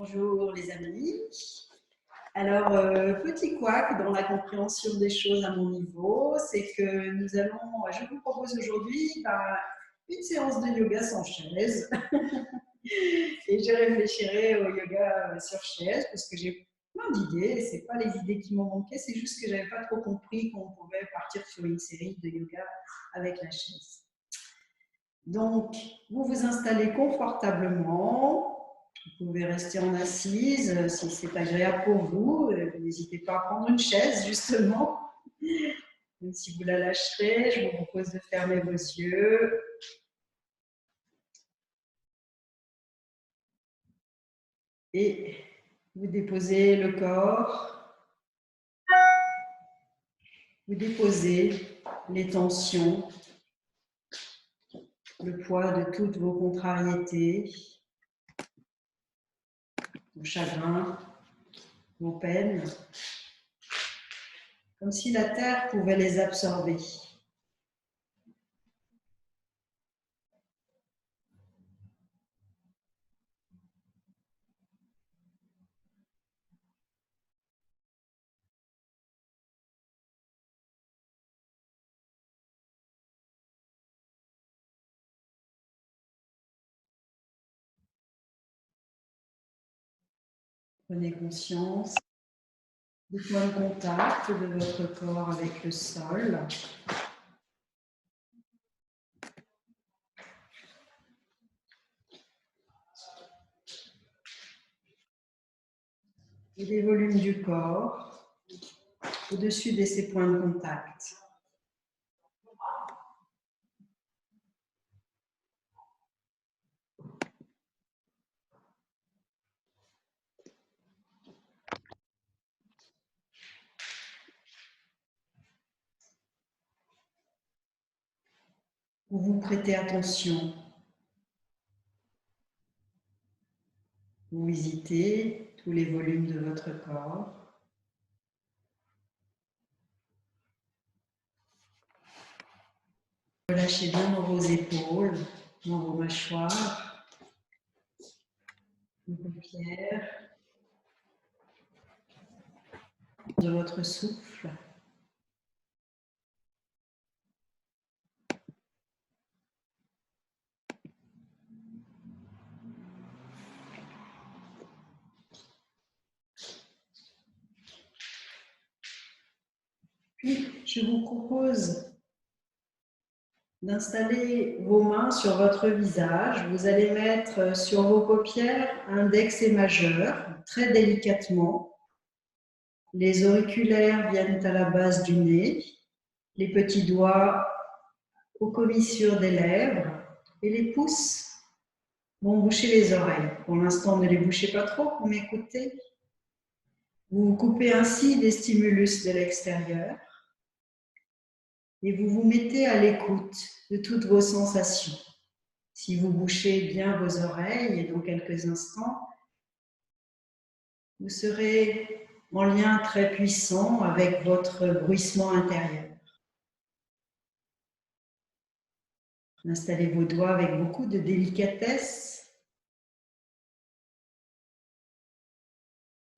Bonjour les amis. Alors, petit couac dans la compréhension des choses à mon niveau, c'est que je vous propose aujourd'hui une séance de yoga sans chaise. Et je réfléchirai au yoga sur chaise parce que j'ai plein d'idées. Ce n'est pas les idées qui m'ont manqué, c'est juste que je n'avais pas trop compris qu'on pouvait partir sur une série de yoga avec la chaise. Donc, vous vous installez confortablement. Vous pouvez rester en assise si c'est agréable pour vous. N'hésitez pas à prendre une chaise, justement. Même si vous la lâcherez, je vous propose de fermer vos yeux. Et vous déposez le corps. Vous déposez les tensions, le poids de toutes vos contrariétés, vos chagrins, vos peines, comme si la terre pouvait les absorber. Prenez conscience des points de contact de votre corps avec le sol. Et des volumes du corps au-dessus de ces points de contact. Vous vous prêtez attention. Vous visitez tous les volumes de votre corps. Relâchez bien dans vos épaules, dans vos mâchoires, vos paupières, de votre souffle. Puis, je vous propose d'installer vos mains sur votre visage. Vous allez mettre sur vos paupières index et majeur, très délicatement. Les auriculaires viennent à la base du nez, les petits doigts aux commissures des lèvres et les pouces vont boucher les oreilles. Pour l'instant, ne les bouchez pas trop pour m'écouter. Vous coupez ainsi des stimulus de l'extérieur et vous vous mettez à l'écoute de toutes vos sensations. Si vous bouchez bien vos oreilles, et dans quelques instants, vous serez en lien très puissant avec votre bruissement intérieur. Installez vos doigts avec beaucoup de délicatesse.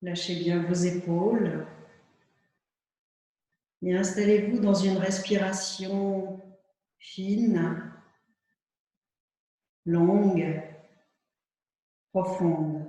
Lâchez bien vos épaules. Et installez-vous dans une respiration fine, longue, profonde.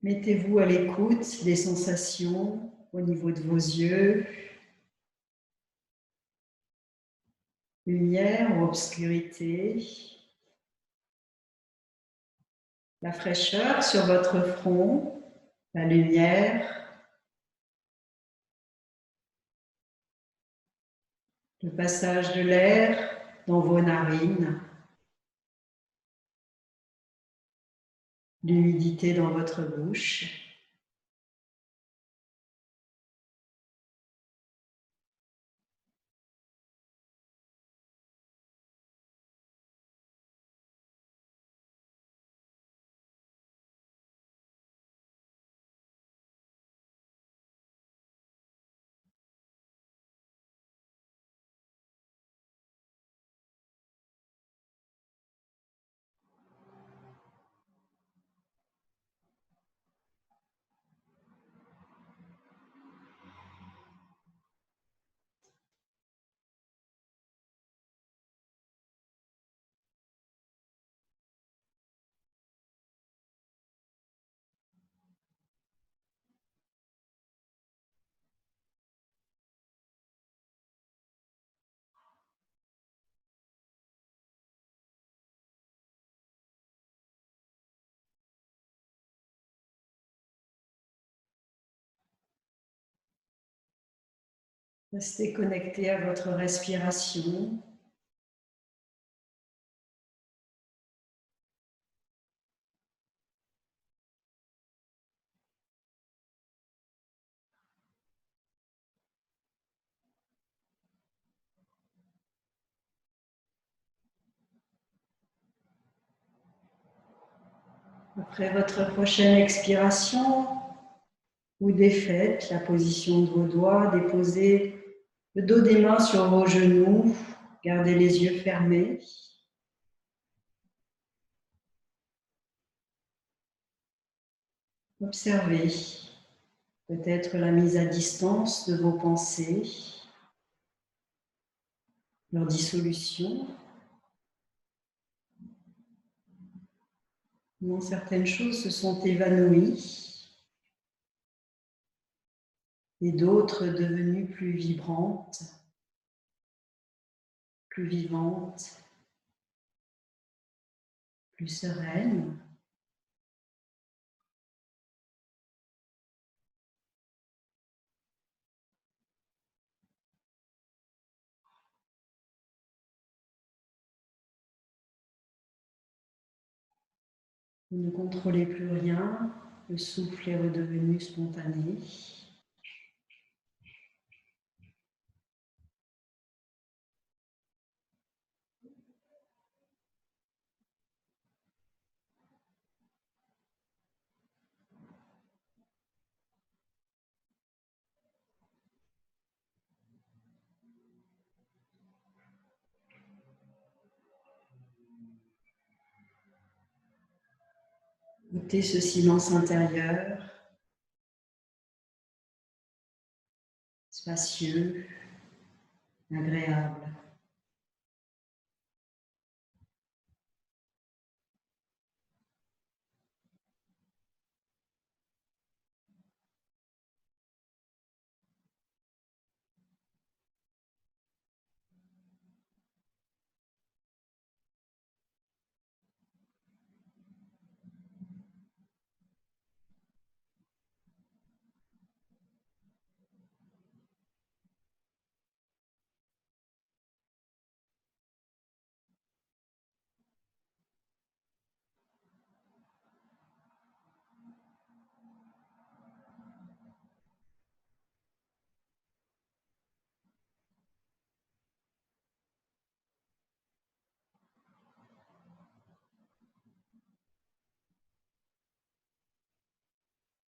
Mettez-vous à l'écoute des sensations au niveau de vos yeux, lumière ou obscurité, la fraîcheur sur votre front, la lumière, le passage de l'air dans vos narines, l'humidité dans votre bouche. Restez connecté à votre respiration. Après votre prochaine expiration, vous défaites la position de vos doigts, déposez le dos des mains sur vos genoux, gardez les yeux fermés. Observez peut-être la mise à distance de vos pensées, leur dissolution. Comment certaines choses se sont évanouies et d'autres devenues plus vibrantes, plus vivantes, plus sereines. Vous ne contrôlez plus rien, le souffle est redevenu spontané. Écoutez ce silence intérieur, spacieux, agréable.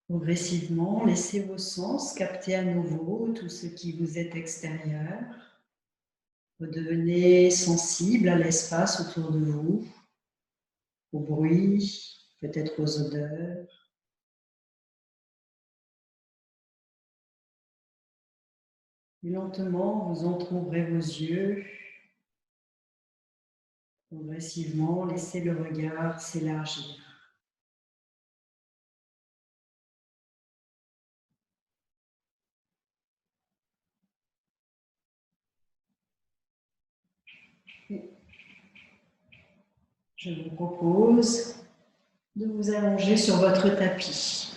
Progressivement, laissez vos sens capter à nouveau tout ce qui vous est extérieur. Redevenez sensible à l'espace autour de vous, aux bruits, peut-être aux odeurs. Et lentement, vous entr'ouvrez vos yeux. Progressivement, laissez le regard s'élargir. Je vous propose de vous allonger sur votre tapis.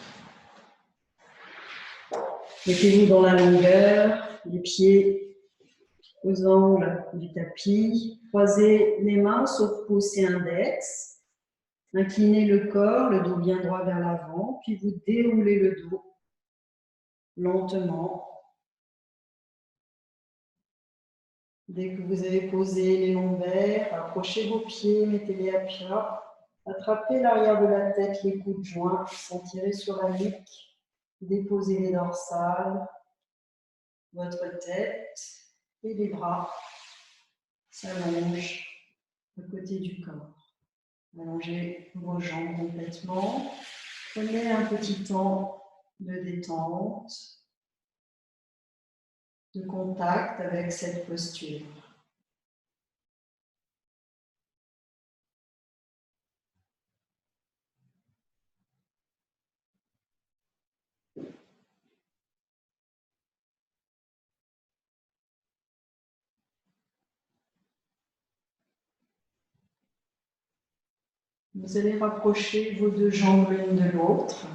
Mettez-vous dans la longueur, les pieds aux angles du tapis. Croisez les mains sauf pouce et index. Inclinez le corps, le dos bien droit vers l'avant, puis vous déroulez le dos lentement. Dès que vous avez posé les lombaires, approchez vos pieds, mettez-les à plat. Attrapez l'arrière de la tête, les coudes joints, sentirez sur la nuque. Déposez les dorsales, votre tête et les bras s'allongent à côté du corps. Allongez vos jambes complètement. Prenez un petit temps de détente, de contact avec cette posture. Vous allez rapprocher vos deux jambes l'une de l'autre.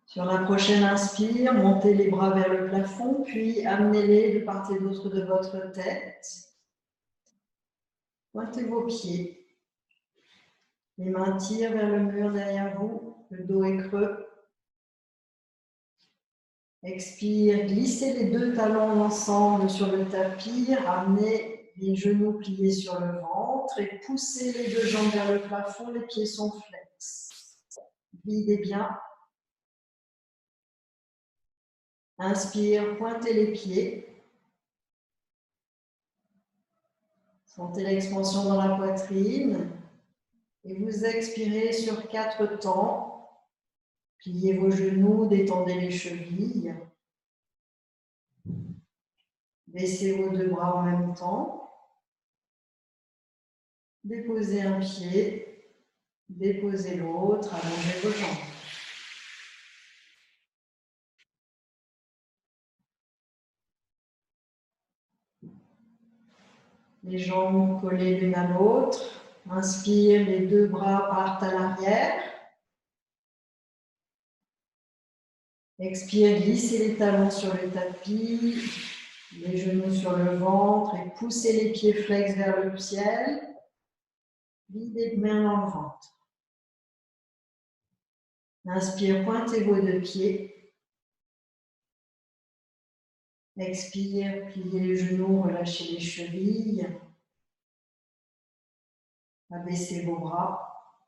Sur la prochaine inspire, montez les bras vers le plafond, puis amenez-les de part et d'autre de votre tête. Pointez vos pieds. Les mains tirent vers le mur derrière vous, le dos est creux. Expire, glissez les deux talons ensemble sur le tapis, ramenez les genoux pliés sur le ventre et poussez les deux jambes vers le plafond, les pieds sont flex. Videz bien. Inspire, pointez les pieds. Sentez l'expansion dans la poitrine. Et vous expirez sur 4 temps. Pliez vos genoux, détendez les chevilles. Baissez vos deux bras en même temps. Déposez un pied, déposez l'autre, allongez vos jambes. Les jambes collées l'une à l'autre. Inspire, les deux bras partent à l'arrière. Expire, glissez les talons sur le tapis, les genoux sur le ventre et poussez les pieds flex vers le ciel. Videz bien dans le ventre. Inspire, pointez vos deux pieds. Expire, pliez les genoux, relâchez les chevilles. Abaissez vos bras.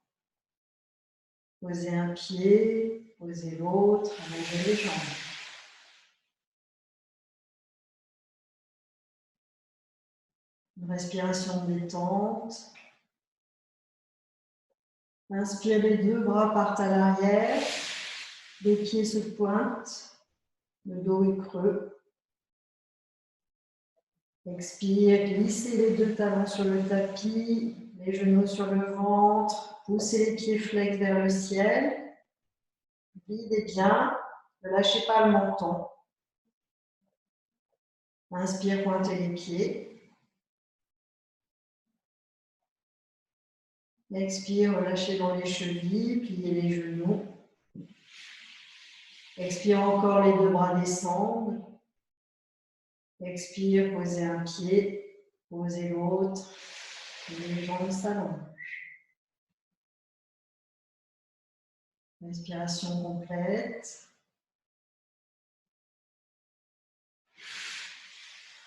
Posez un pied, posez l'autre, allongez les jambes. Une respiration de détente. Inspire, les deux bras partent à l'arrière. Les pieds se pointent. Le dos est creux. Expire, glissez les deux talons sur le tapis, les genoux sur le ventre, poussez les pieds flex vers le ciel. Videz bien, ne lâchez pas le menton. Inspire, pointez les pieds. Expire, relâchez dans les chevilles, pliez les genoux. Expire encore, les deux bras descendent. Expire, posez un pied, posez l'autre. Les jambes s'allongent. Respiration complète.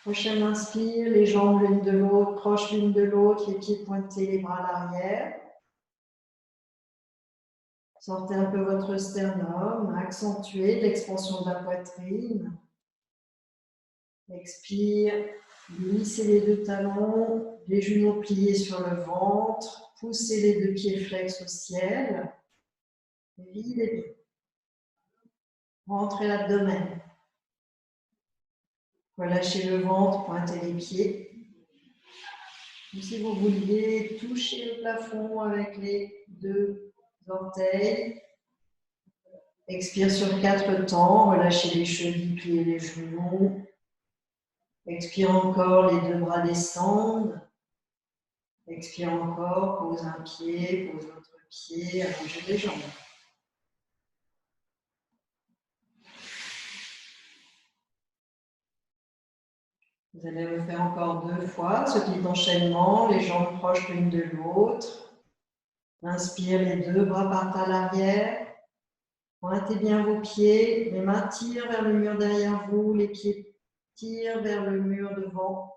Prochaine inspire, les jambes l'une de l'autre, proches l'une de l'autre, les pieds pointés, les bras à l'arrière. Sortez un peu votre sternum, accentuez l'expansion de la poitrine. Expire, glissez les deux talons, les genoux pliés sur le ventre, poussez les deux pieds flex au ciel. Videz bien. Rentrez l'abdomen. Relâchez le ventre, pointez les pieds. Ou si vous vouliez toucher le plafond avec les deux orteils. Expire sur 4 temps, relâchez les chevilles, pliez les genoux. Expire encore, les deux bras descendent. Expire encore, pose un pied, pose l'autre pied, allongez les jambes. Vous allez le faire encore 2 fois, ce petit enchaînement, les jambes proches l'une de l'autre. Inspire, les deux bras partent à l'arrière. Pointez bien vos pieds, les mains tirent vers le mur derrière vous, les pieds tirent vers le mur devant.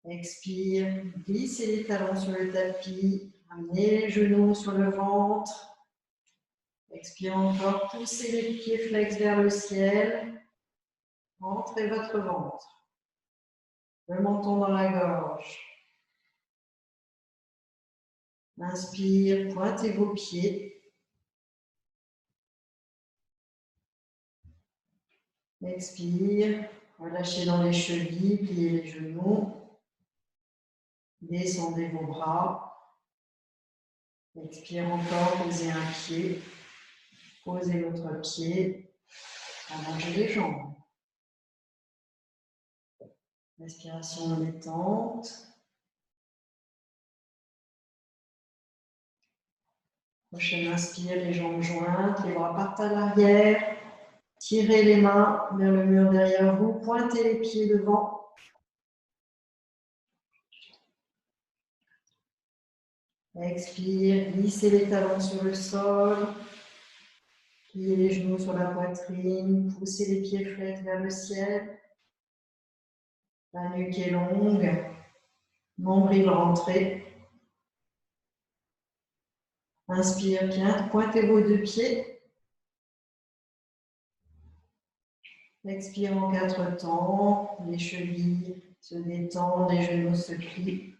Expire, glissez les talons sur le tapis, amenez les genoux sur le ventre. Expire encore, poussez les pieds flex vers le ciel. Rentrez votre ventre. Le menton dans la gorge. Inspire, pointez vos pieds. Expire, relâchez dans les chevilles, pliez les genoux. Descendez vos bras. Expire encore, posez un pied. Posez l'autre pied. Allongez les jambes. Respiration détente. Prochaine inspire, les jambes jointes, les bras partent à l'arrière. Tirez les mains vers le mur derrière vous. Pointez les pieds devant. Expire, glissez les talons sur le sol. Pliez les genoux sur la poitrine. Poussez les pieds flex vers le ciel. La nuque est longue. Nombril rentré. Inspire bien, pointez vos deux pieds. Expire en 4 temps, les chevilles se détendent, les genoux se plient.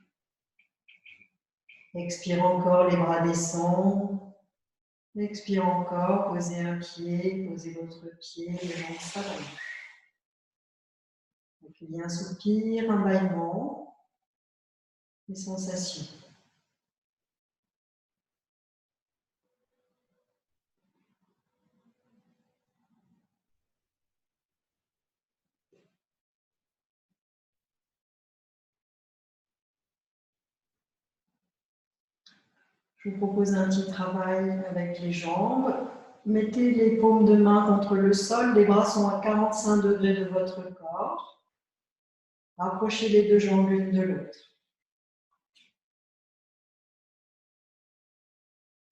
Expire encore, les bras descendent. Expire encore, posez un pied, posez l'autre pied, les jambes s'allongent. Puis un soupir, un bâillement, les sensations. Je vous propose un petit travail avec les jambes. Mettez les paumes de main contre le sol, les bras sont à 45 degrés de votre corps. Rapprochez les deux jambes l'une de l'autre.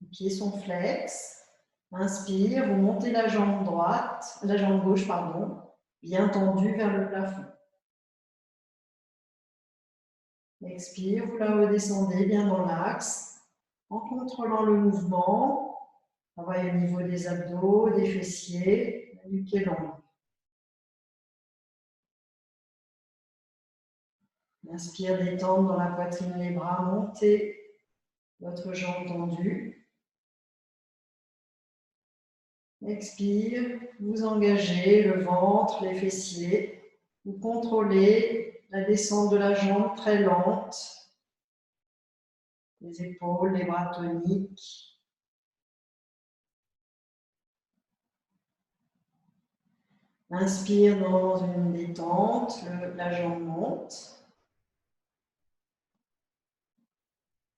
Les pieds sont flex. Inspire, vous montez la jambe droite, la jambe gauche, pardon, bien tendue vers le plafond. Expire, vous la redescendez bien dans l'axe, en contrôlant le mouvement. Travail au niveau des abdos, des fessiers, la nuque est longue. Inspire, détendre dans la poitrine les bras, montez votre jambe tendue. Expire, vous engagez le ventre, les fessiers. Vous contrôlez la descente de la jambe très lente. Les épaules, les bras toniques. Inspire dans une détente, la jambe monte.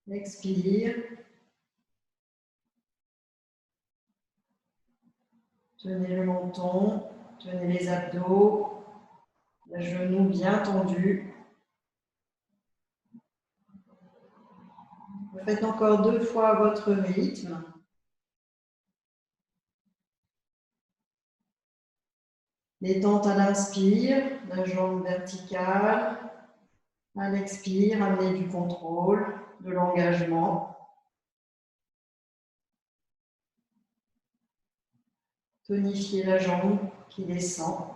Expire. Tenez le menton, tenez les abdos, les genoux bien tendus. Vous faites encore 2 fois à votre rythme. Détente à l'inspire, la jambe verticale. À l'expire, amenez du contrôle, de l'engagement. Tonifiez la jambe qui descend.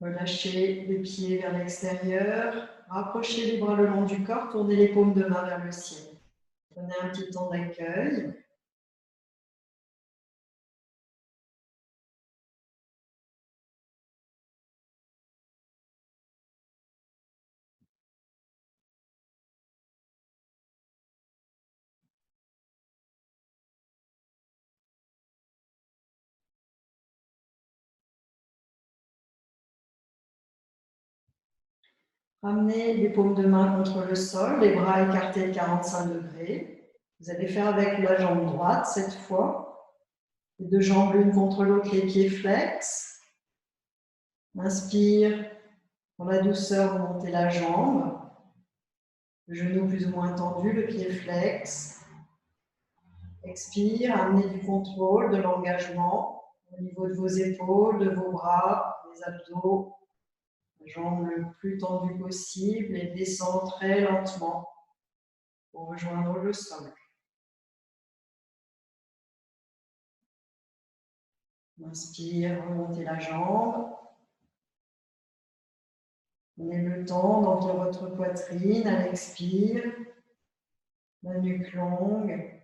Relâchez les pieds vers l'extérieur. Rapprochez les bras le long du corps. Tournez les paumes de main vers le ciel. Prenez un petit temps d'accueil. Ramenez les paumes de main contre le sol, les bras écartés de 45 degrés. Vous allez faire avec la jambe droite cette fois. Les deux jambes l'une contre l'autre, les pieds flex. Inspire, dans la douceur, vous montez la jambe. Le genou plus ou moins tendu, le pied flex. Expire, amenez du contrôle, de l'engagement au niveau de vos épaules, de vos bras, des abdos. La jambe le plus tendue possible et descend très lentement pour rejoindre le sol. Inspire, remontez la jambe. Prenez le temps d'emplir votre poitrine à l'expire, la nuque longue.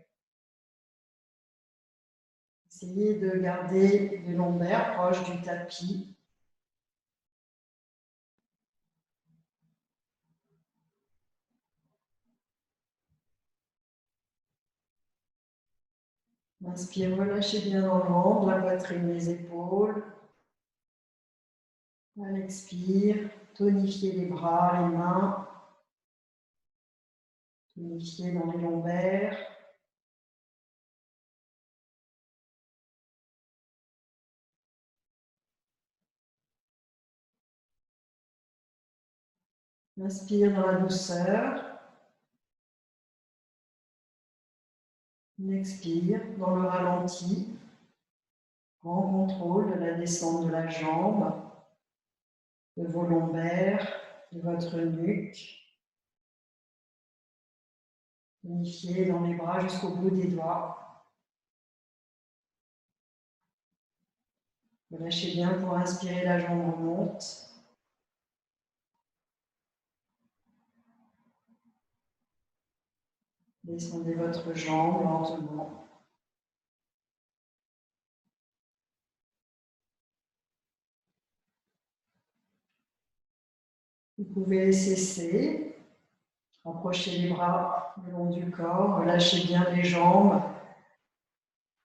Essayez de garder les lombaires proches du tapis. Inspire, relâchez bien dans le ventre, la poitrine, les épaules. À l'expire, tonifiez les bras, les mains. Tonifiez dans les lombaires. Inspire dans la douceur. Expire dans le ralenti. Grand contrôle de la descente de la jambe, de vos lombaires, de votre nuque. Unifiez dans les bras jusqu'au bout des doigts. Relâchez bien pour inspirer, la jambe remonte. Descendez votre jambe lentement. Vous pouvez cesser. Rapprochez les bras le long du corps. Relâchez bien les jambes.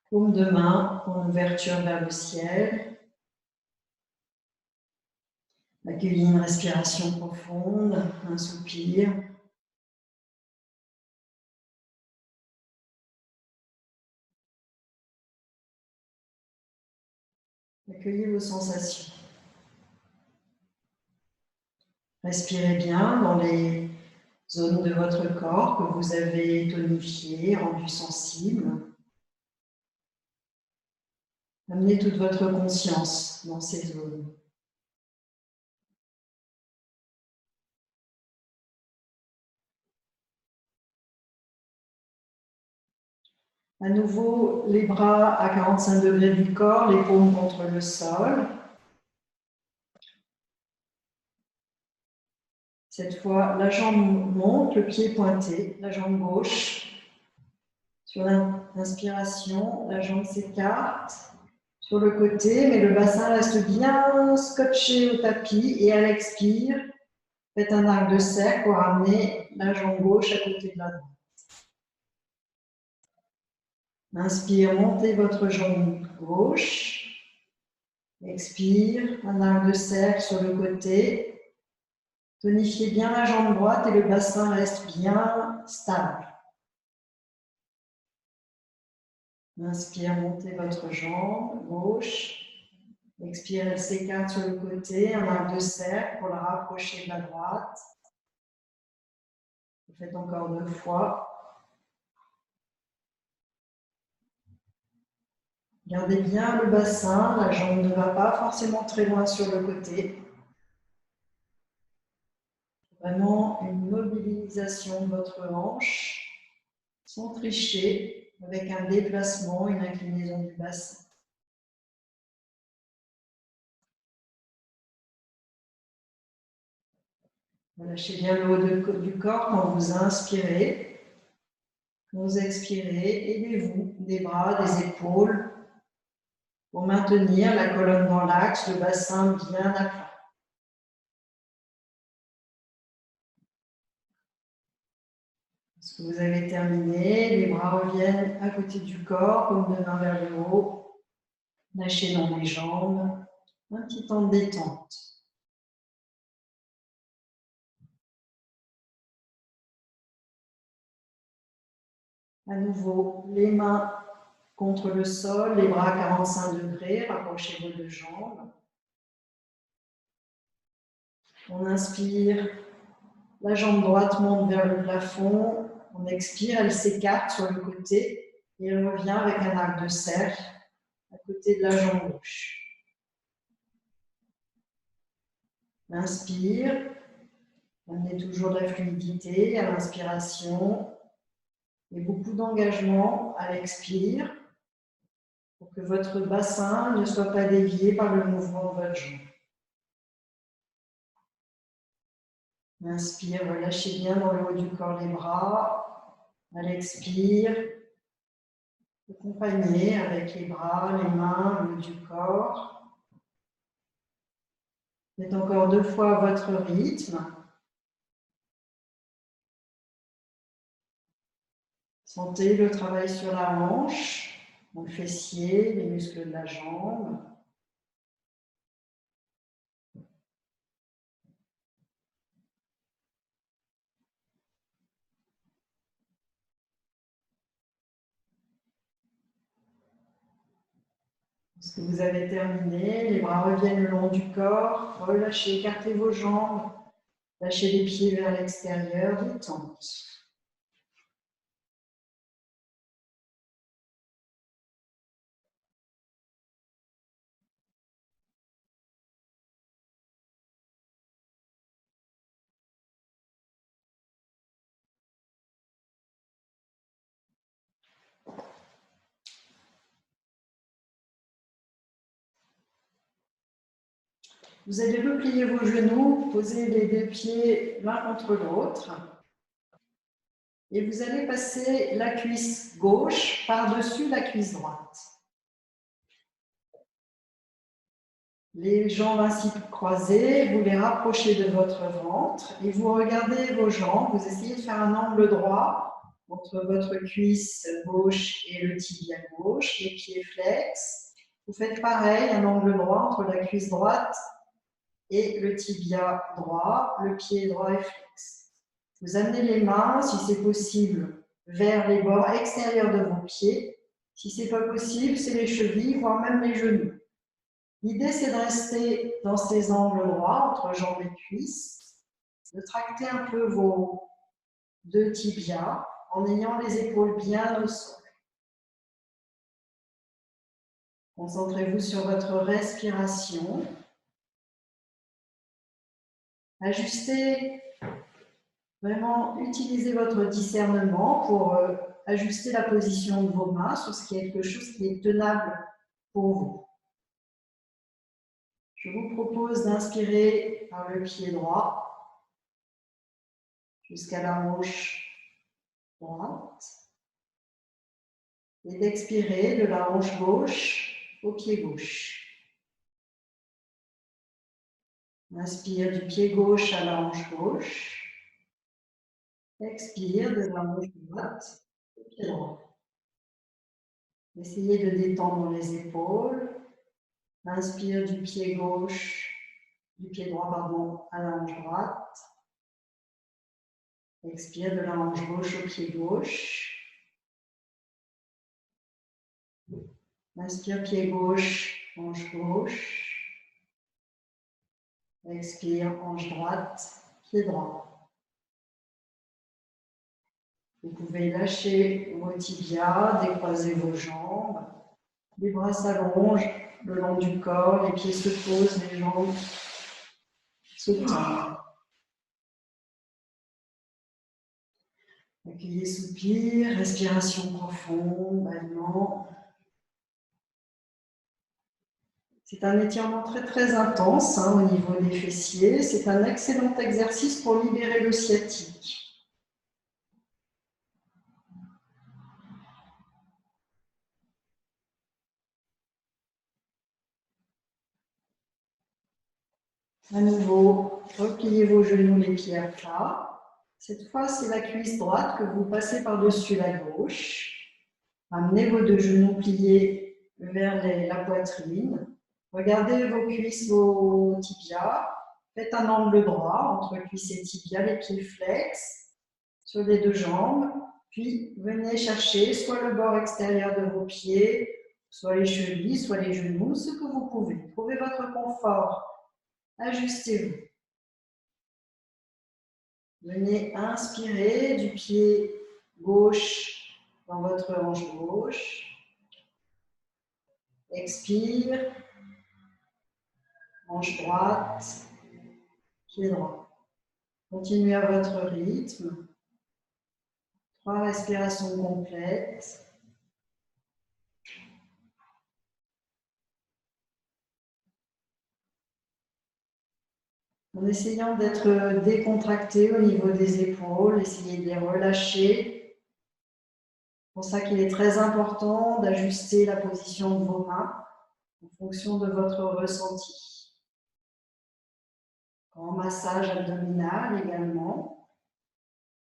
Paume de main en ouverture vers le ciel. Accueillez une respiration profonde, un soupir. Accueillez vos sensations. Respirez bien dans les zones de votre corps que vous avez tonifiées, rendues sensibles. Amenez toute votre conscience dans ces zones. À nouveau, les bras à 45 degrés du corps, les paumes contre le sol. Cette fois, la jambe monte, le pied pointé, la jambe gauche. Sur l'inspiration, la jambe s'écarte sur le côté, mais le bassin reste bien scotché au tapis. Et à l'expire, faites un arc de cercle pour amener la jambe gauche à côté de la droite. Inspire, montez votre jambe gauche. Expire, un arc de cercle sur le côté. Tonifiez bien la jambe droite et le bassin reste bien stable. Inspire, montez votre jambe gauche. Expire, elle s'écarte sur le côté, un arc de cercle pour la rapprocher de la droite. Vous faites encore 2 fois. Gardez bien le bassin, la jambe ne va pas forcément très loin sur le côté. Vraiment une mobilisation de votre hanche, sans tricher, avec un déplacement, une inclinaison du bassin. Relâchez bien le haut du corps quand vous inspirez. Vous expirez, aidez-vous des bras, des épaules pour maintenir la colonne dans l'axe, le bassin bien à plat. Lorsque vous avez terminé, les bras reviennent à côté du corps, comme de main vers le haut. Lâchez dans les jambes, un petit temps de détente. À nouveau, les mains contre le sol, les bras à 45 degrés, rapprochez vos deux jambes. On inspire, la jambe droite monte vers le plafond. On expire, elle s'écarte sur le côté et elle revient avec un arc de cercle à côté de la jambe gauche. Inspire, amenez toujours de la fluidité à l'inspiration et beaucoup d'engagement à l'expire pour que votre bassin ne soit pas dévié par le mouvement de votre jambe. Inspire, relâchez bien dans le haut du corps les bras. À l'expire, accompagnez avec les bras, les mains, le haut du corps. Faites encore 2 fois à votre rythme. Sentez le travail sur la hanche, le fessier, les muscles de la jambe. Lorsque vous avez terminé, les bras reviennent le long du corps. Relâchez, écartez vos jambes. Lâchez les pieds vers l'extérieur, détente. Vous allez replier vos genoux, poser les 2 pieds l'un contre l'autre. Et vous allez passer la cuisse gauche par-dessus la cuisse droite. Les jambes ainsi croisées, vous les rapprochez de votre ventre et vous regardez vos jambes. Vous essayez de faire un angle droit entre votre cuisse gauche et le tibia gauche, les pieds flex. Vous faites pareil, un angle droit entre la cuisse droite et le tibia droit, le pied droit est flex. Vous amenez les mains, si c'est possible, vers les bords extérieurs de vos pieds. Si ce n'est pas possible, c'est les chevilles, voire même les genoux. L'idée, c'est de rester dans ces angles droits entre jambes et cuisses, de tracter un peu vos 2 tibias en ayant les épaules bien au sol. Concentrez-vous sur votre respiration. Ajustez, vraiment utilisez votre discernement pour ajuster la position de vos mains sur ce qui est quelque chose qui est tenable pour vous. Je vous propose d'inspirer par le pied droit jusqu'à la hanche droite et d'expirer de la hanche gauche au pied gauche. Inspire du pied gauche à la hanche gauche. Expire de la hanche droite au pied droit. Essayez de détendre les épaules. Inspire du pied gauche, du pied droit, pardon, à la hanche droite. Expire de la hanche gauche au pied gauche. Inspire pied gauche, hanche gauche. Expire hanche droite, pied droit. Vous pouvez lâcher vos tibias, décroiser vos jambes. Les bras s'allongent le long du corps, les pieds se posent, les jambes se tendent. Accueillez soupir, respiration profonde, bâillement. C'est un étirement très très intense au niveau des fessiers. C'est un excellent exercice pour libérer le sciatique. À nouveau, repliez vos genoux, les pieds à plat. Cette fois, c'est la cuisse droite que vous passez par-dessus la gauche. Amenez vos deux genoux pliés vers la poitrine. Regardez vos cuisses, vos tibias. Faites un angle droit entre cuisses et tibias, les pieds flex sur les deux jambes. Puis, venez chercher soit le bord extérieur de vos pieds, soit les chevilles, soit les genoux, ce que vous pouvez. Trouvez votre confort. Ajustez-vous. Venez inspirer du pied gauche dans votre hanche gauche. Expire, hanche droite, pied droit. Continuez à votre rythme. 3 respirations complètes. En essayant d'être décontracté au niveau des épaules, essayez de les relâcher. C'est pour ça qu'il est très important d'ajuster la position de vos mains en fonction de votre ressenti. Grand massage abdominal également,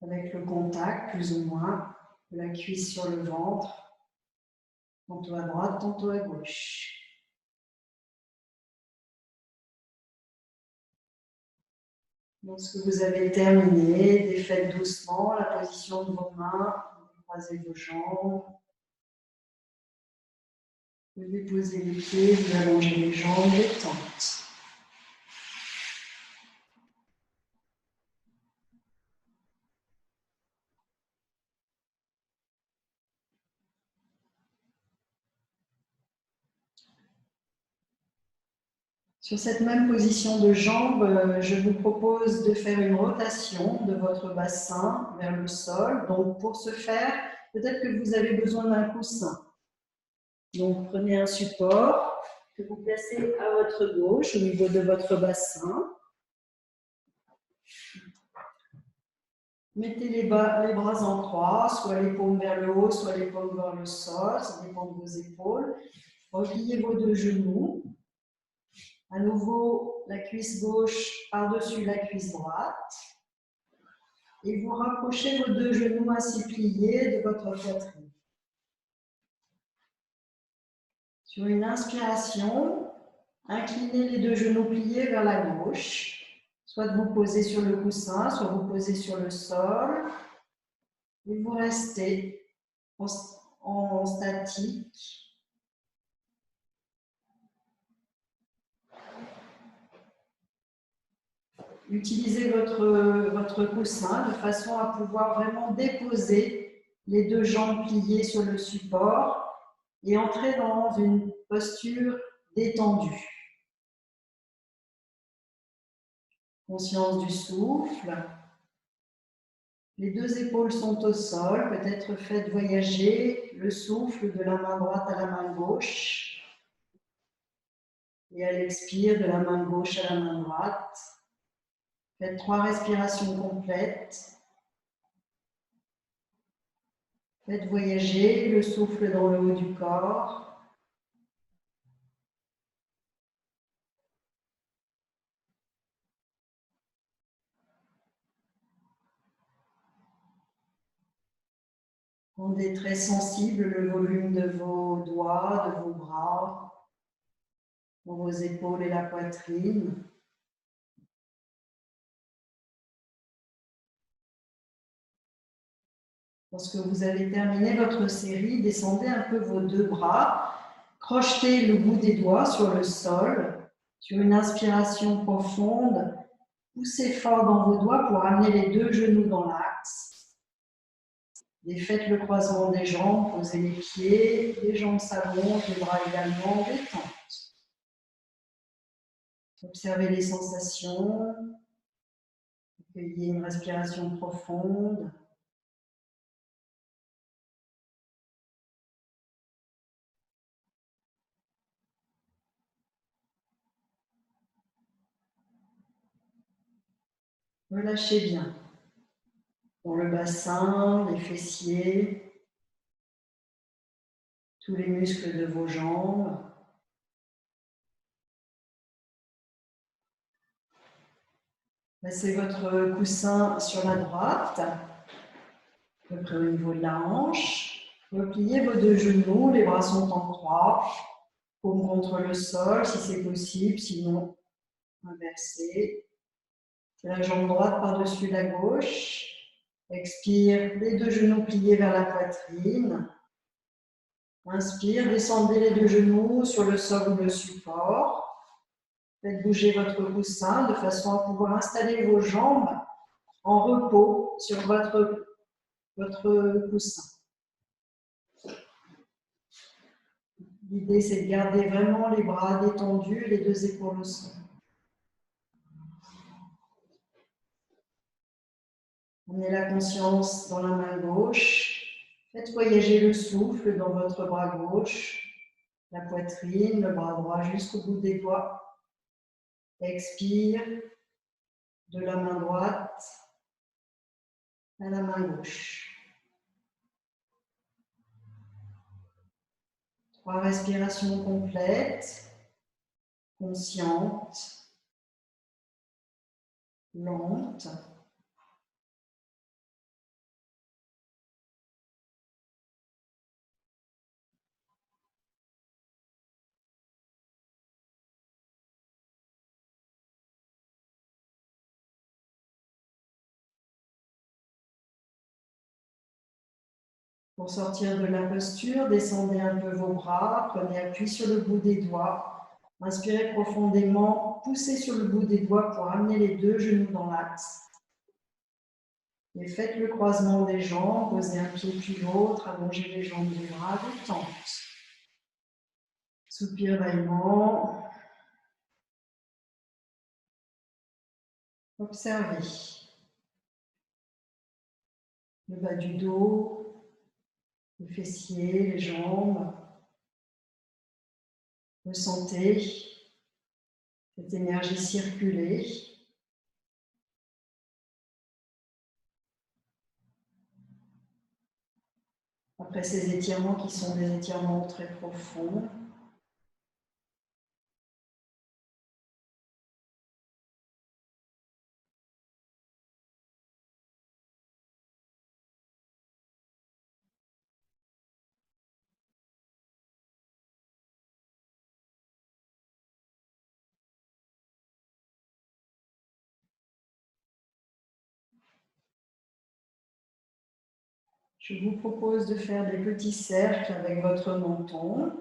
avec le contact plus ou moins de la cuisse sur le ventre, tantôt à droite, tantôt à gauche. Lorsque vous avez terminé, défaites doucement la position de vos mains, croisez vos jambes. Vous déposez les pieds, vous allongez les jambes, détente. Sur cette même position de jambes, je vous propose de faire une rotation de votre bassin vers le sol. Donc, pour ce faire, peut-être que vous avez besoin d'un coussin. Donc, prenez un support que vous placez à votre gauche, au niveau de votre bassin. Mettez les bras en croix, soit les paumes vers le haut, soit les paumes vers le sol, ça dépend de vos épaules. Repliez vos deux genoux. À nouveau, la cuisse gauche par-dessus la cuisse droite. Et vous rapprochez vos deux genoux ainsi pliés de votre poitrine. Sur une inspiration, inclinez les deux genoux pliés vers la gauche. Soit vous posez sur le coussin, soit vous posez sur le sol. Et vous restez en statique. Utilisez votre coussin de façon à pouvoir vraiment déposer les deux jambes pliées sur le support et entrer dans une posture détendue. Conscience du souffle. Les deux épaules sont au sol. Peut-être faites voyager le souffle de la main droite à la main gauche. Et à l'expire, de la main gauche à la main droite. Faites 3 respirations complètes. Faites voyager le souffle dans le haut du corps. Rendez très sensible le volume de vos doigts, de vos bras, dans vos épaules et la poitrine. Lorsque vous avez terminé votre série, descendez un peu vos deux bras, crochetez le bout des doigts sur le sol. Sur une inspiration profonde, poussez fort dans vos doigts pour amener les deux genoux dans l'axe. Et faites le croisement des jambes, posez les pieds, les jambes s'allongent, les bras également, détente. Observez les sensations, accueillez une respiration profonde. Relâchez bien dans le bassin, les fessiers, tous les muscles de vos jambes. Placez votre coussin sur la droite, à peu près au niveau de la hanche. Repliez vos deux genoux, les bras sont en croix, paume contre le sol si c'est possible, sinon inversez. C'est la jambe droite par-dessus la gauche. Expire, les deux genoux pliés vers la poitrine. Inspire, descendez les deux genoux sur le sol ou le support. Faites bouger votre coussin de façon à pouvoir installer vos jambes en repos sur votre coussin. L'idée, c'est de garder vraiment les bras détendus et les deux épaules au sol. Amenez la conscience dans la main gauche. Faites voyager le souffle dans votre bras gauche, la poitrine, le bras droit jusqu'au bout des doigts. Expire de la main droite à la main gauche. 3 respirations complètes, conscientes, lentes. Pour sortir de la posture, descendez un peu vos bras, prenez appui sur le bout des doigts. Inspirez profondément, poussez sur le bout des doigts pour amener les deux genoux dans l'axe. Et faites le croisement des jambes, posez un pied puis l'autre, allongez les jambes des bras, détente. Soupir vaillement. Observez le bas du dos, les fessiers, les jambes. Ressentez cette énergie circuler. Après ces étirements qui sont des étirements très profonds, je vous propose de faire des petits cercles avec votre menton.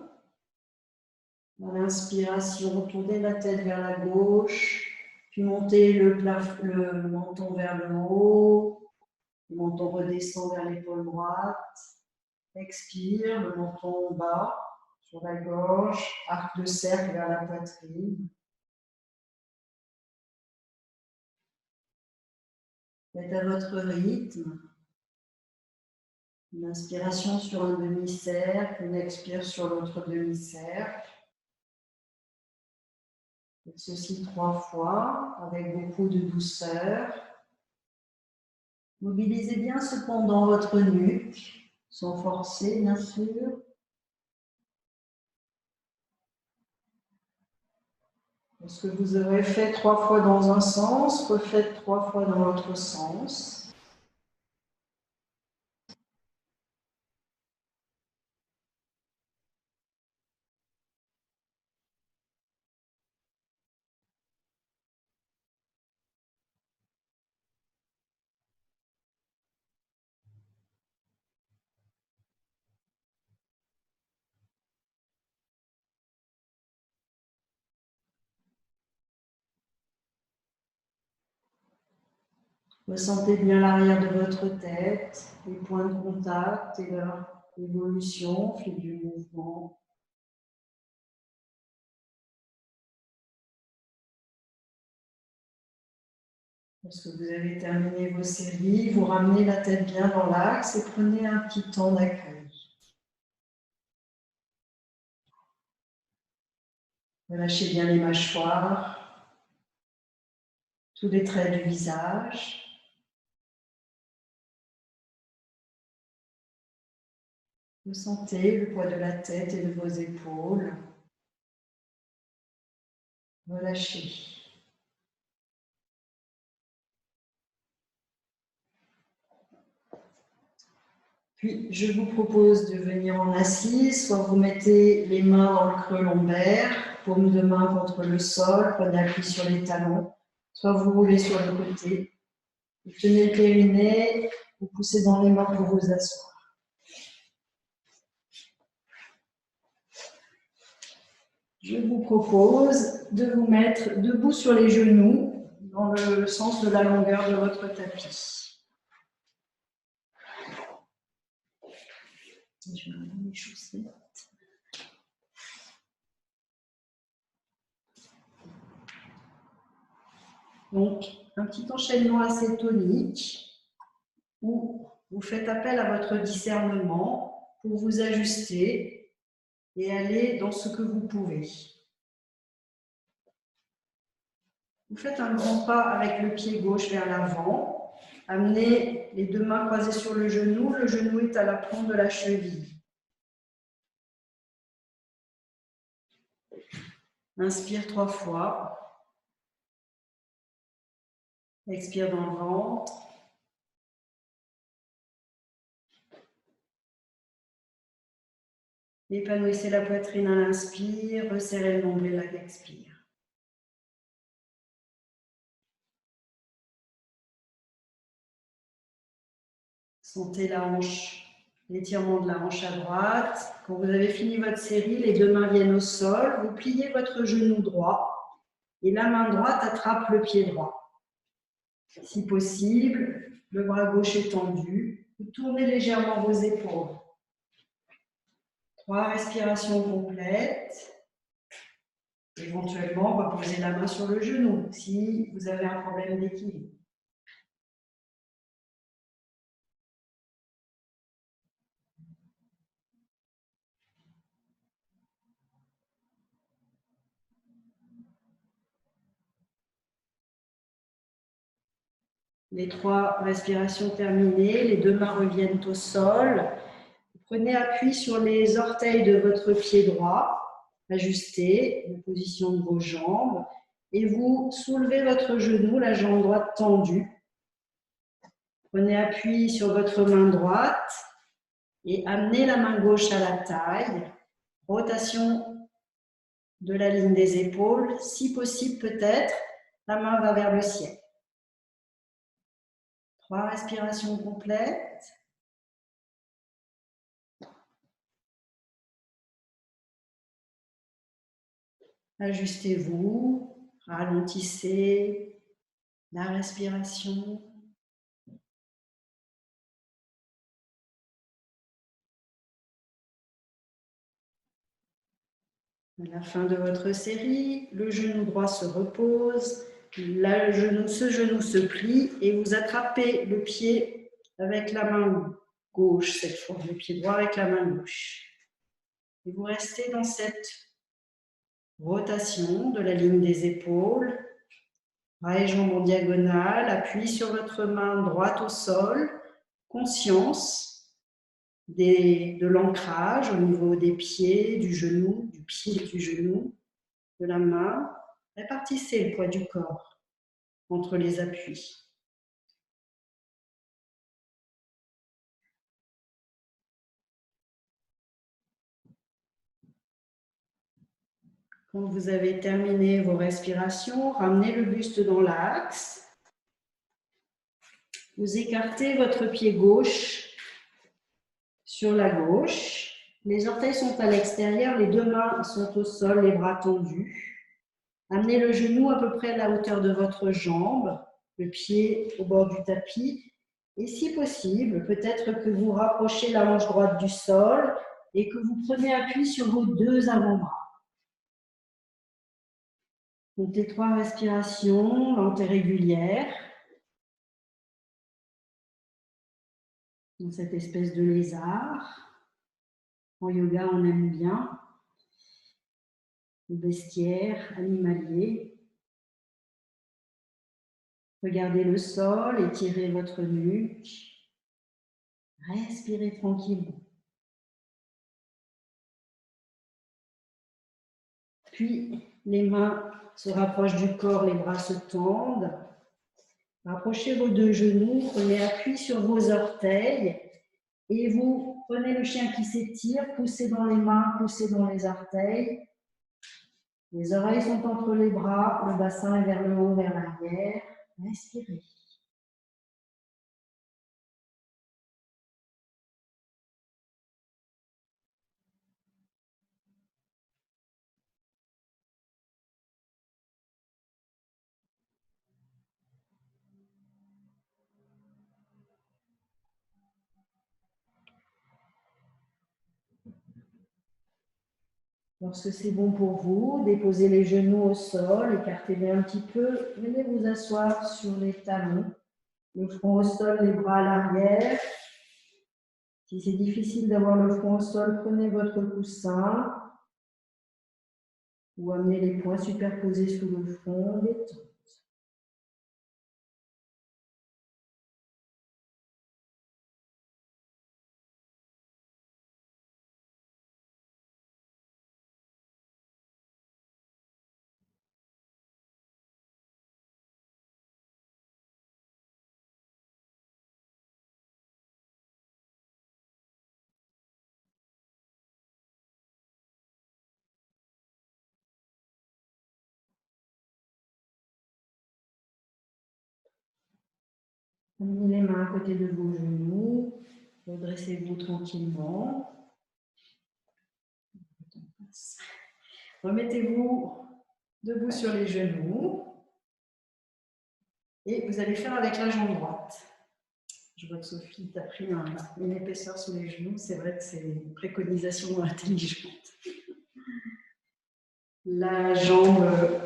À l'inspiration, tournez la tête vers la gauche, puis montez le menton vers le haut. Le menton redescend vers l'épaule droite. Expire, le menton bas sur la gorge, arc de cercle vers la poitrine. Faites à votre rythme. Une inspiration sur un demi-cercle, une expire sur l'autre demi-cercle. Faites ceci 3 fois avec beaucoup de douceur. Mobilisez bien cependant votre nuque, sans forcer bien sûr. Lorsque vous aurez fait 3 fois dans un sens, refaites 3 fois dans l'autre sens. Ressentez bien l'arrière de votre tête, les points de contact et leur évolution au fil du mouvement. Lorsque vous avez terminé vos séries, vous ramenez la tête bien dans l'axe et prenez un petit temps d'accueil. Relâchez bien les mâchoires, tous les traits du visage. Ressentez le poids de la tête et de vos épaules. Relâchez. Puis, je vous propose de venir en assise, soit vous mettez les mains dans le creux lombaire, paume de main contre le sol, prenez appui sur les talons, soit vous roulez sur le côté. Vous tenez le périnée, vous poussez dans les mains pour vous asseoir. Je vous propose de vous mettre debout sur les genoux, dans le sens de la longueur de votre tapis. Je vais remettre mes chaussettes. Donc, un petit enchaînement assez tonique où vous faites appel à votre discernement pour vous ajuster et aller dans ce que vous pouvez. Vous faites un grand pas avec le pied gauche vers l'avant. Amenez les deux mains croisées sur le genou est à la pointe de la cheville. Inspire 3 fois. Expire dans le ventre. Épanouissez la poitrine à l'inspire, resserrez le nombril à l'expire. Sentez la hanche, l'étirement de la hanche à droite. Quand vous avez fini votre série, les deux mains viennent au sol. Vous pliez votre genou droit et la main droite attrape le pied droit. Si possible, le bras gauche est tendu. Vous tournez légèrement vos épaules. 3 respirations complètes. Éventuellement, reposez la main sur le genou si vous avez un problème d'équilibre. Les 3 respirations terminées, les deux mains reviennent au sol. Prenez appui sur les orteils de votre pied droit, ajustez la position de vos jambes et vous soulevez votre genou, la jambe droite tendue. Prenez appui sur votre main droite et amenez la main gauche à la taille. Rotation de la ligne des épaules. Si possible, peut-être, la main va vers le ciel. 3 respirations complètes. Ajustez-vous, ralentissez la respiration. À la fin de votre série, le genou droit se repose, ce genou se plie et vous attrapez le pied avec la main gauche cette fois, le pied droit avec la main gauche. Et vous restez dans cette rotation de la ligne des épaules, bras et jambes en diagonale, appui sur votre main droite au sol, conscience de l'ancrage au niveau des pieds, du genou, du pied, du genou, de la main. Répartissez le poids du corps entre les appuis. Quand vous avez terminé vos respirations, ramenez le buste dans l'axe. Vous écartez votre pied gauche sur la gauche. Les orteils sont à l'extérieur, les deux mains sont au sol, les bras tendus. Amenez le genou à peu près à la hauteur de votre jambe, le pied au bord du tapis. Et si possible, peut-être que vous rapprochez la hanche droite du sol et que vous prenez appui sur vos deux avant-bras. Comptez 3 respirations lentes et régulières. Dans cette espèce de lézard. En yoga, on aime bien. Le bestiaire animalier. Regardez le sol, étirez votre nuque. Respirez tranquillement. Puis, les mains se rapprochent du corps, les bras se tendent. Rapprochez vos deux genoux, prenez appui sur vos orteils Et vous prenez le chien qui s'étire, poussez dans les mains, poussez dans les orteils. Les oreilles sont entre les bras, le bassin est vers le haut, vers l'arrière. Respirez. Lorsque c'est bon pour vous, déposez les genoux au sol, écartez-les un petit peu, venez vous asseoir sur les talons, le front au sol, les bras à l'arrière. Si c'est difficile d'avoir le front au sol, prenez votre coussin ou amenez les poings superposés sous le front, détente. Amenez les mains à côté de vos genoux, redressez-vous tranquillement. Remettez-vous debout sur les genoux et vous allez faire avec la jambe droite. Je vois que Sophie t'a pris une épaisseur sous les genoux, c'est vrai que c'est une préconisation intelligente. La jambe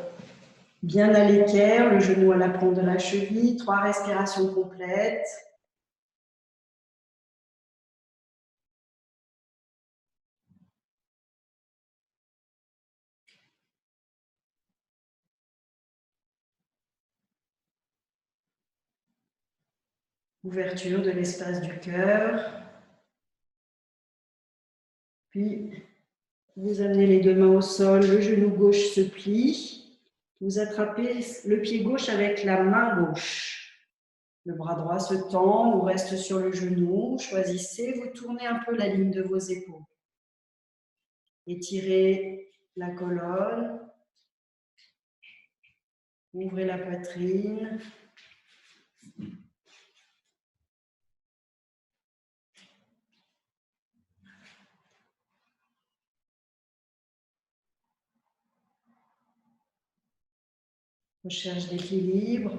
bien à l'équerre, le genou à la pointe de la cheville, 3 respirations complètes. Ouverture de l'espace du cœur. Puis, vous amenez les deux mains au sol, le genou gauche se plie. Vous attrapez le pied gauche avec la main gauche. Le bras droit se tend ou reste sur le genou. Choisissez, vous tournez un peu la ligne de vos épaules. Étirez la colonne. Ouvrez la poitrine. Recherche d'équilibre.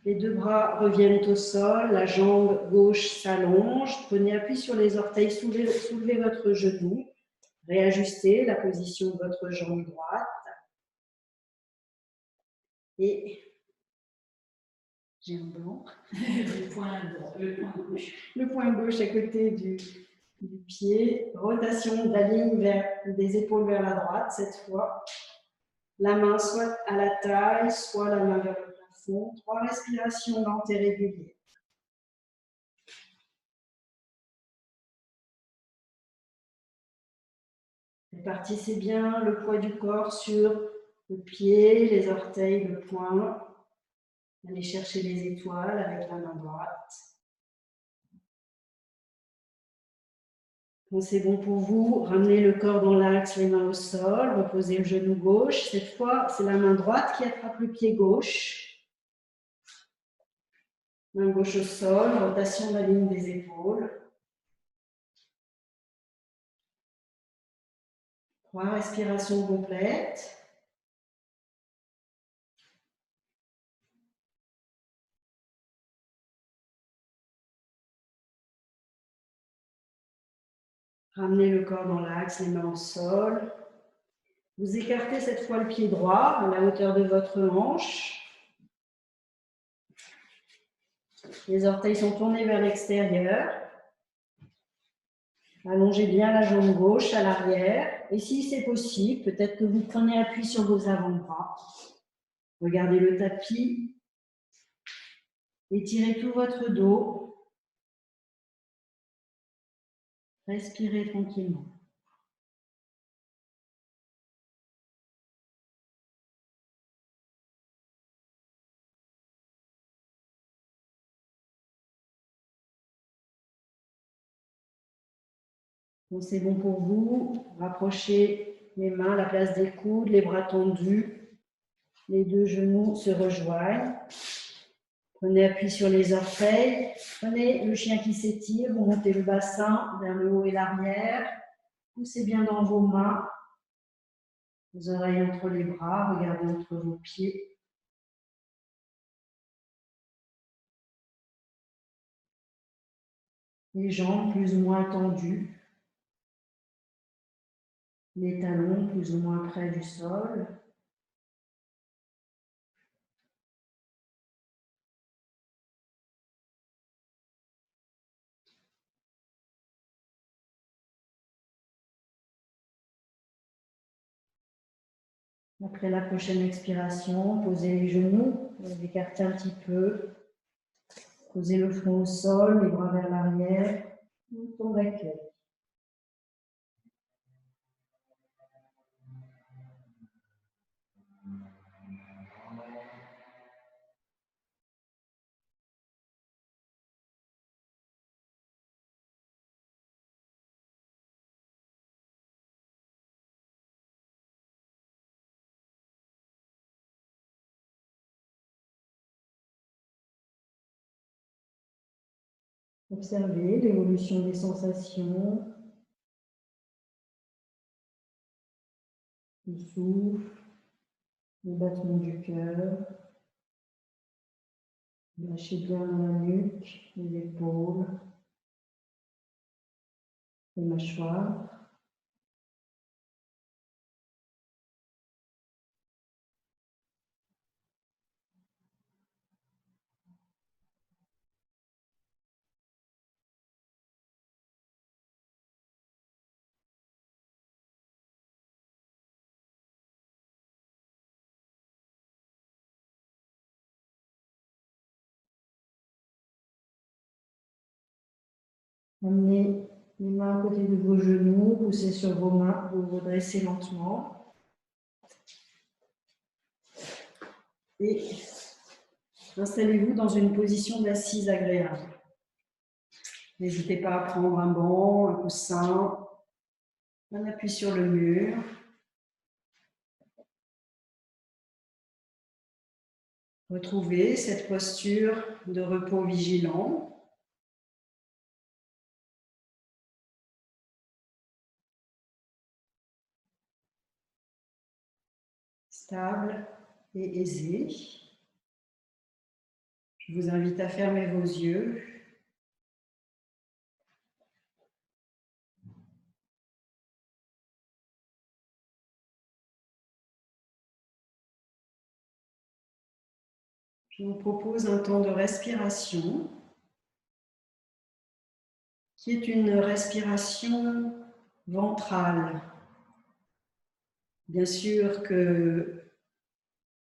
Les deux bras reviennent au sol, la jambe gauche s'allonge. Prenez appui sur les orteils, soulevez votre genou. Réajustez la position de votre jambe droite. Et j'ai un blanc. Le point gauche à côté du pied. Rotation de la ligne des épaules vers la droite cette fois. La main soit à la taille, soit la main vers le plafond. 3 respirations lentes et régulières. Répartissez bien le poids du corps sur le pied, les orteils, le poing. Allez chercher les étoiles avec la main droite. Quand c'est bon pour vous, ramenez le corps dans l'axe, les mains au sol, reposez le genou gauche. Cette fois, c'est la main droite qui attrape le pied gauche. Main gauche au sol, rotation de la ligne des épaules. 3 respirations complètes. Ramenez le corps dans l'axe, les mains au sol. Vous écartez cette fois le pied droit à la hauteur de votre hanche. Les orteils sont tournés vers l'extérieur. Allongez bien la jambe gauche à l'arrière. Et si c'est possible, peut-être que vous prenez appui sur vos avant-bras. Regardez le tapis. Étirez tout votre dos. Respirez tranquillement. Bon, c'est bon pour vous. Rapprochez les mains à la place des coudes, les bras tendus. Les deux genoux se rejoignent. Prenez appui sur les orteils. Prenez le chien qui s'étire. Vous montez le bassin vers le haut et l'arrière. Poussez bien dans vos mains. Les oreilles entre les bras. Regardez entre vos pieds. Les jambes plus ou moins tendues. Les talons plus ou moins près du sol. Après la prochaine expiration, posez les genoux, écartez un petit peu. Posez le front au sol, les bras vers l'arrière. Bouton d'accueil. Observez l'évolution des sensations, du souffle, le battement du cœur. Lâchez bien dans la nuque, les épaules, les mâchoires. Amenez les mains à côté de vos genoux, poussez sur vos mains, vous vous redressez lentement. Et installez-vous dans une position d'assise agréable. N'hésitez pas à prendre un banc, un coussin, un appui sur le mur. Retrouvez cette posture de repos vigilant. Stable et aisée. Je vous invite à fermer vos yeux. Je vous propose un temps de respiration qui est une respiration ventrale. Bien sûr que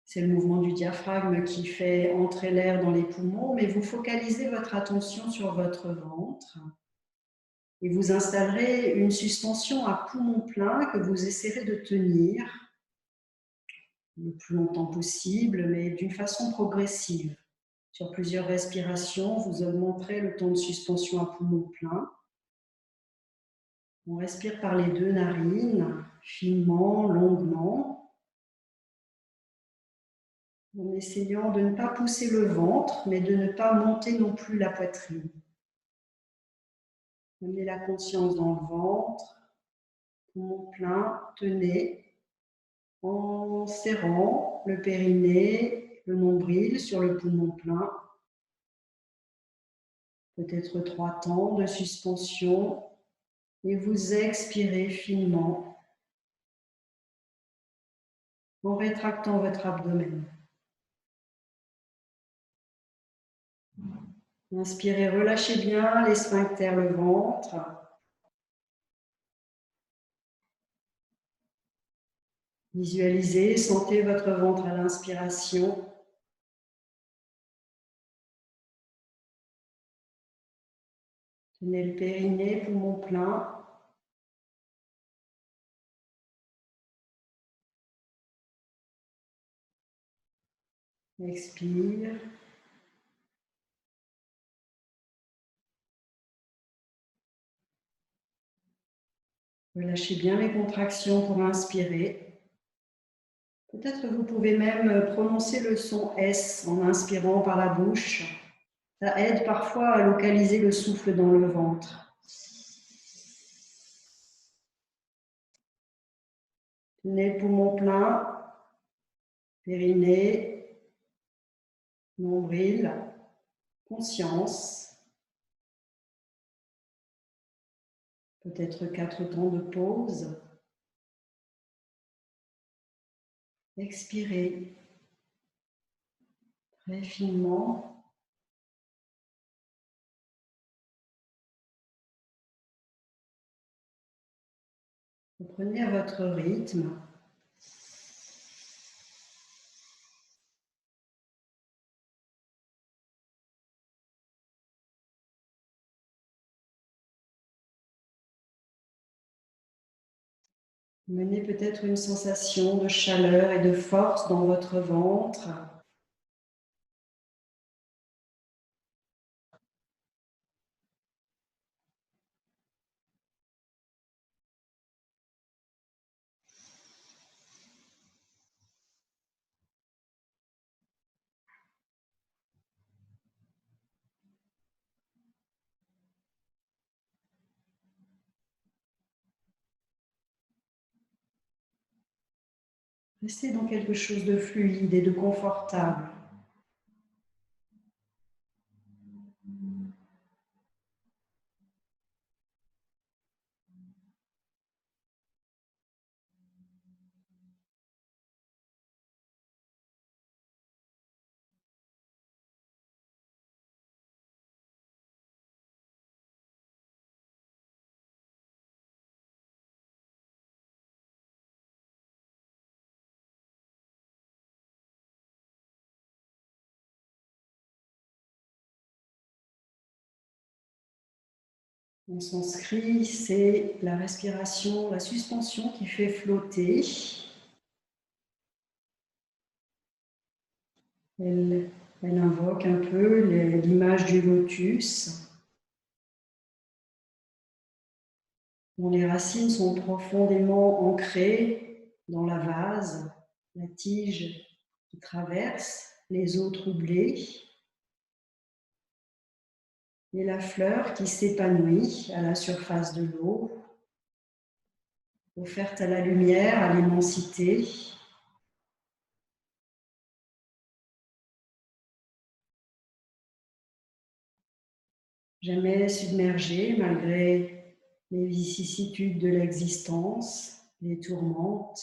c'est le mouvement du diaphragme qui fait entrer l'air dans les poumons, mais vous focalisez votre attention sur votre ventre et vous installerez une suspension à poumon plein que vous essaierez de tenir le plus longtemps possible, mais d'une façon progressive. Sur plusieurs respirations, vous augmenterez le temps de suspension à poumon plein. On respire par les deux narines, finement, longuement, en essayant de ne pas pousser le ventre, mais de ne pas monter non plus la poitrine. Amenez la conscience dans le ventre, poumon plein, tenez, en serrant le périnée, le nombril sur le poumon plein. Peut-être 3 temps de suspension et vous expirez finement en rétractant votre abdomen. Inspirez, relâchez bien les sphincters, le ventre. Visualisez, sentez votre ventre à l'inspiration. Tenez le périnée, poumon plein. Expire. Relâchez bien les contractions pour inspirer. Peut-être vous pouvez même prononcer le son S en inspirant par la bouche. Ça aide parfois à localiser le souffle dans le ventre. Tenez le poumon plein, périnée, nombril, conscience. Peut-être 4 temps de pause. Expirez très finement. Reprenez à votre rythme. Menez peut-être une sensation de chaleur et de force dans votre ventre. Restez dans quelque chose de fluide et de confortable. En sanskrit, c'est la respiration, la suspension qui fait flotter. Elle invoque un peu l'image du lotus, dont les racines sont profondément ancrées dans la vase, la tige qui traverse les eaux troublées, et la fleur qui s'épanouit à la surface de l'eau, offerte à la lumière, à l'immensité. Jamais submergée malgré les vicissitudes de l'existence, les tourmentes.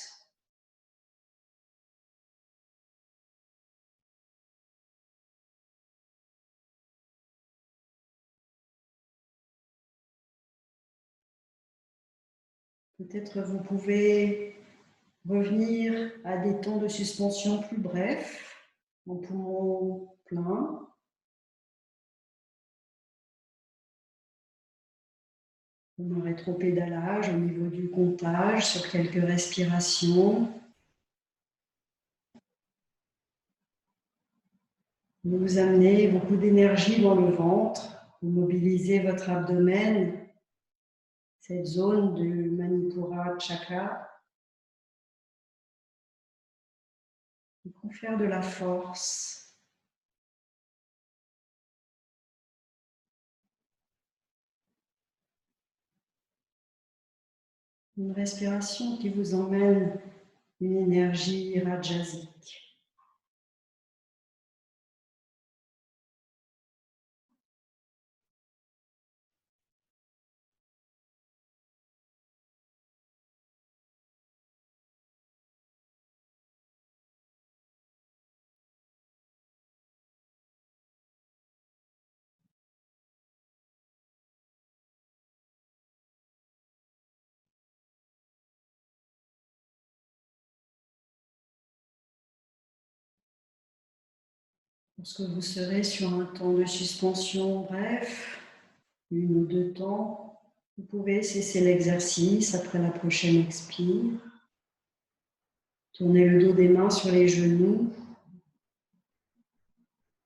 Peut-être vous pouvez revenir à des temps de suspension plus brefs, en poumon plein. Un rétropédalage au niveau du comptage sur quelques respirations. Vous amenez beaucoup d'énergie dans le ventre. Vous mobilisez votre abdomen, cette zone du Manipura Chakra, qui confère de la force. Une respiration qui vous emmène une énergie rajasique. Lorsque vous serez sur un temps de suspension bref, 1 ou 2 temps, vous pouvez cesser l'exercice après la prochaine expire. Tournez le dos des mains sur les genoux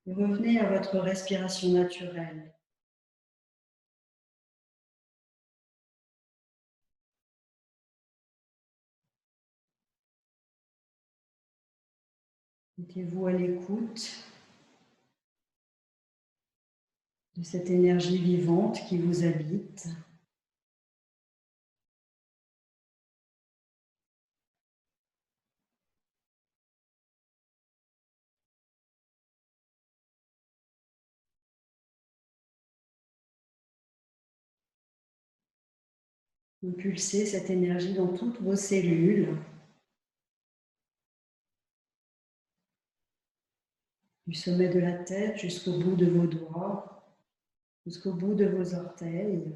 et revenez à votre respiration naturelle. Mettez-vous à l'écoute de cette énergie vivante qui vous habite. Impulsez cette énergie dans toutes vos cellules, du sommet de la tête jusqu'au bout de vos doigts, jusqu'au bout de vos orteils.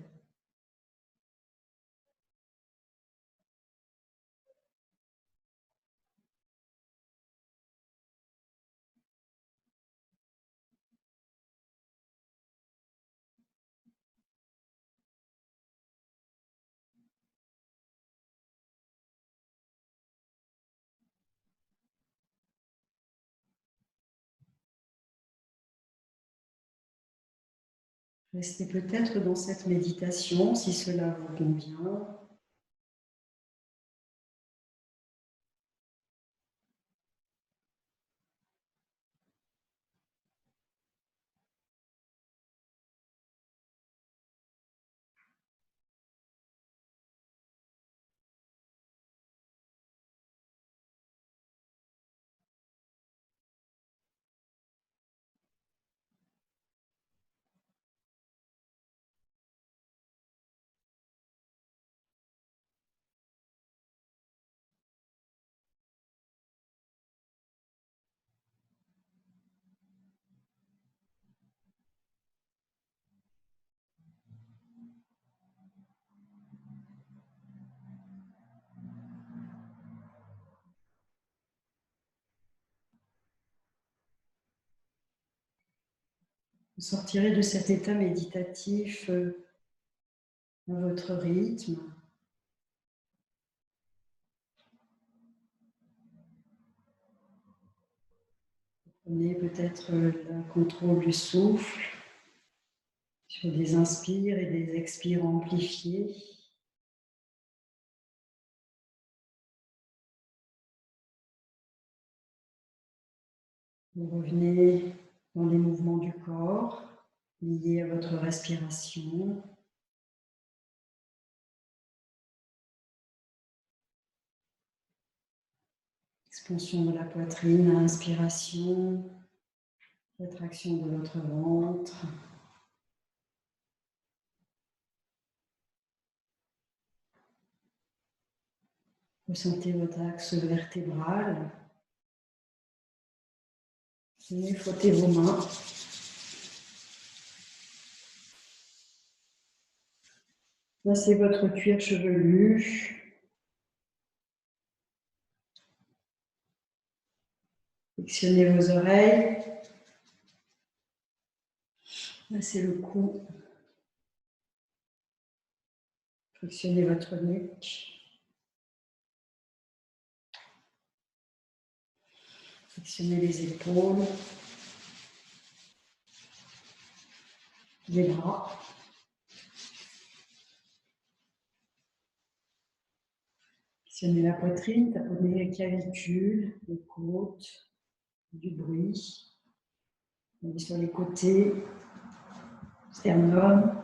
Restez peut-être dans cette méditation si cela vous convient. Vous sortirez de cet état méditatif à votre rythme. Prenez peut-être le contrôle du souffle sur des inspires et des expires amplifiés. Vous revenez dans les mouvements du corps liés à votre respiration. Expansion de la poitrine à inspiration, rétraction de votre ventre. Ressentez votre axe vertébral. Et frottez vos mains. Massez votre cuir chevelu. Flexionnez vos oreilles. Massez le cou. Flexionnez votre nuque. Flexionnez les épaules. Les bras. Flexionnez la poitrine, taponnez les clavicules, les côtes, du bruit. Allez sur les côtés, sternum.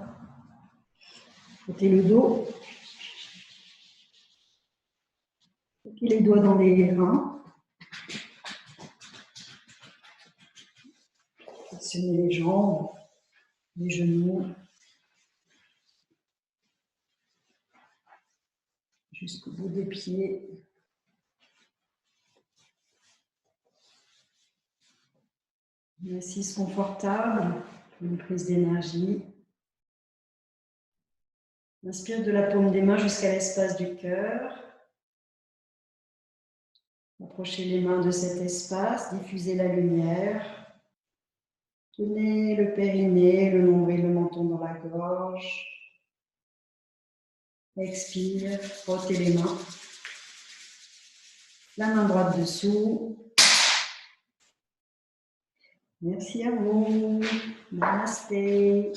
Frottez le dos. Mettez les doigts dans les reins. Flexionnez les jambes, les genoux, jusqu'au bout des pieds. Une assise confortable, une prise d'énergie. Inspire de la paume des mains jusqu'à l'espace du cœur. Approchez les mains de cet espace, diffusez la lumière. Tenez le périnée, le nombril, le menton dans la gorge. Expire, frottez les mains. La main droite dessous. Merci à vous. Namasté.